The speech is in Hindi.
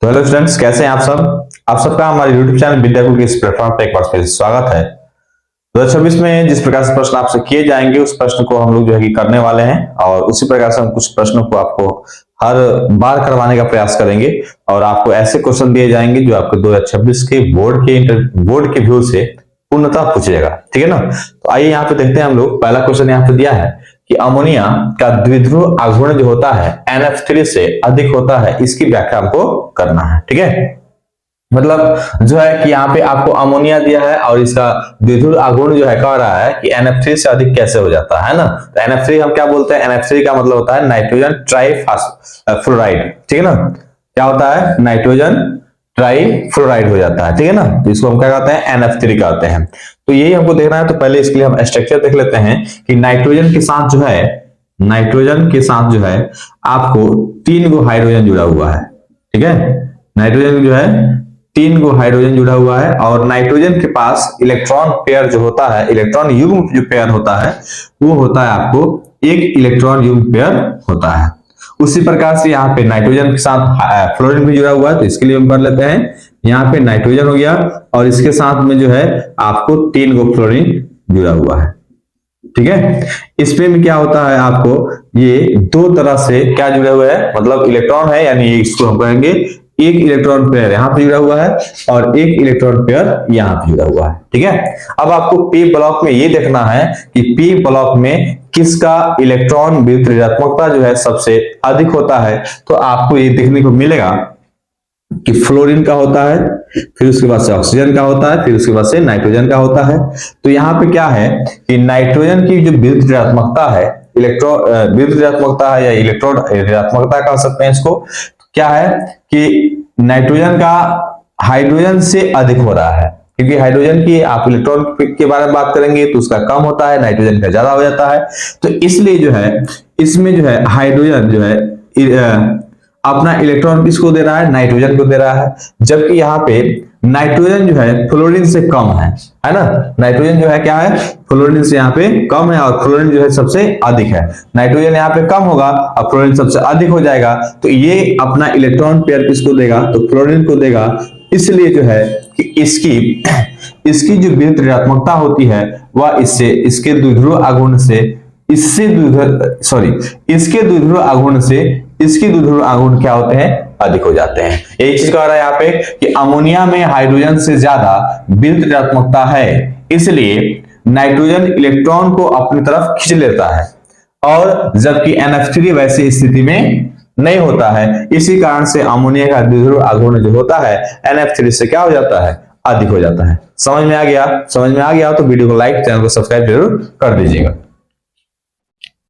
तो हेलो स्टूडेंट्स, कैसे हैं आप सब। आप सबका हमारे यूट्यूब चैनल विद्याकुल के इस प्लेटफॉर्म पर एक बार फिर स्वागत है। 2026 में जिस प्रकार से प्रश्न आपसे किए जाएंगे उस प्रश्न को हम लोग जो है कि करने वाले हैं और उसी प्रकार से हम कुछ प्रश्नों को आपको हर बार करवाने का प्रयास करेंगे और आपको ऐसे क्वेश्चन दिए जाएंगे जो आपको 2026 के बोर्ड के व्यू से पूर्णतः पूछेगा। ठीक है ना। तो आइए यहाँ पे देखते हैं हम लोग। पहला क्वेश्चन यहाँ पे दिया है कि अमोनिया का द्विध्रुव आघूर्ण जो होता है NF3 से अधिक होता है, इसकी व्याख्या हमको करना है। ठीक है, मतलब जो है कि यहाँ पे आपको अमोनिया दिया है और इसका द्विध्रुव आघूर्ण जो है कह रहा है कि NF3 से अधिक कैसे हो जाता है ना। तो NF3 हम क्या बोलते हैं, NF3 का मतलब होता है नाइट्रोजन ट्राइफ्लोराइड। ठीक है ना, क्या होता है, नाइट्रोजन ट्राइफ्लोराइड हो जाता है। ठीक है ना, तो इसको हम क्या कहते हैं, NF3 कहते हैं। तो यही हमको देखना है। तो पहले इसके लिए हम स्ट्रक्चर देख लेते हैं कि नाइट्रोजन के साथ जो है आपको 3 गो हाइड्रोजन जुड़ा हुआ है। ठीक है, नाइट्रोजन जो है 3 गो हाइड्रोजन जुड़ा हुआ है और नाइट्रोजन के पास इलेक्ट्रॉन पेयर जो होता है, इलेक्ट्रॉन युग्म जो पेयर होता है वो होता है आपको एक इलेक्ट्रॉन युग्म पेयर होता है। उसी प्रकार से यहाँ पे नाइट्रोजन के साथ फ्लोरीन भी जुड़ा हुआ है, तो इसके लिए हम कर लेते हैं। यहाँ पे नाइट्रोजन हो गया और इसके साथ में जो है आपको 3 गो फ्लोरीन जुड़ा हुआ है। ठीक है, इसमें क्या होता है, आपको ये 2 तरह से क्या जुड़े हुए हैं, मतलब इलेक्ट्रॉन है, यानी इसको हम कहेंगे एक इलेक्ट्रॉन पेयर यहाँ पे जुड़ा हुआ है और एक इलेक्ट्रॉन पेयर यहाँ पे जुड़ा हुआ है। ठीक है, अब आपको पी ब्लॉक में ये देखना है कि पी ब्लॉक में किसका इलेक्ट्रॉन विद्युत ऋणात्मकता जो है सबसे अधिक होता है। तो आपको ये देखने को मिलेगा कि फ्लोरीन का होता है, फिर उसके बाद से ऑक्सीजन का होता है, फिर उसके बाद से नाइट्रोजन का होता है। तो यहाँ पे क्या है कि नाइट्रोजन की जो विद्युत ऋणात्मकता है, विद्युत ऋणात्मकता है या इलेक्ट्रॉन ऋणात्मकता कह सकते हैं इसको, क्या है कि नाइट्रोजन का हाइड्रोजन से अधिक हो रहा है, क्योंकि हाइड्रोजन की आप इलेक्ट्रॉन के बारे में बात करेंगे तो उसका कम होता है, नाइट्रोजन का ज्यादा हो जाता है। तो इसलिए जो है इसमें जो है हाइड्रोजन जो है अपना इलेक्ट्रॉन किसको दे रहा है, नाइट्रोजन को दे रहा है, जबकि यहाँ पे नाइट्रोजन जो है फ्लोरीन से कम है ना। नाइट्रोजन जो है क्या है, फ्लोरीन से यहाँ पे कम है और फ्लोरीन जो है सबसे अधिक है। नाइट्रोजन यहाँ पे कम होगा और फ्लोरीन सबसे अधिक हो जाएगा, तो ये अपना इलेक्ट्रॉन पेयर किसको देगा, तो फ्लोरीन को देगा। इसलिए जो है कि इसकी जो विद्युत ऋणात्मकता होती है वह इसके द्विध्रुव आघूर्ण से इसके द्विध्रुव आघूर्ण से इसके द्विध्रुव आघूर्ण क्या होते हैं, अधिक हो जाते हैं। एक चीज कह रहा है यहाँ पे कि अमोनिया में हाइड्रोजन से ज्यादा विद्युत ऋणात्मकता है, इसलिए नाइट्रोजन इलेक्ट्रॉन को अपनी तरफ खींच लेता है और जबकि NF3 वैसी स्थिति में नहीं होता है। इसी कारण से अमोनिया का द्विध्रुव आघूर्ण जो होता है NF3 से क्या हो जाता है, अधिक हो जाता है। समझ में आ गया तो वीडियो को लाइक, चैनल को सब्सक्राइब जरूर कर दीजिएगा।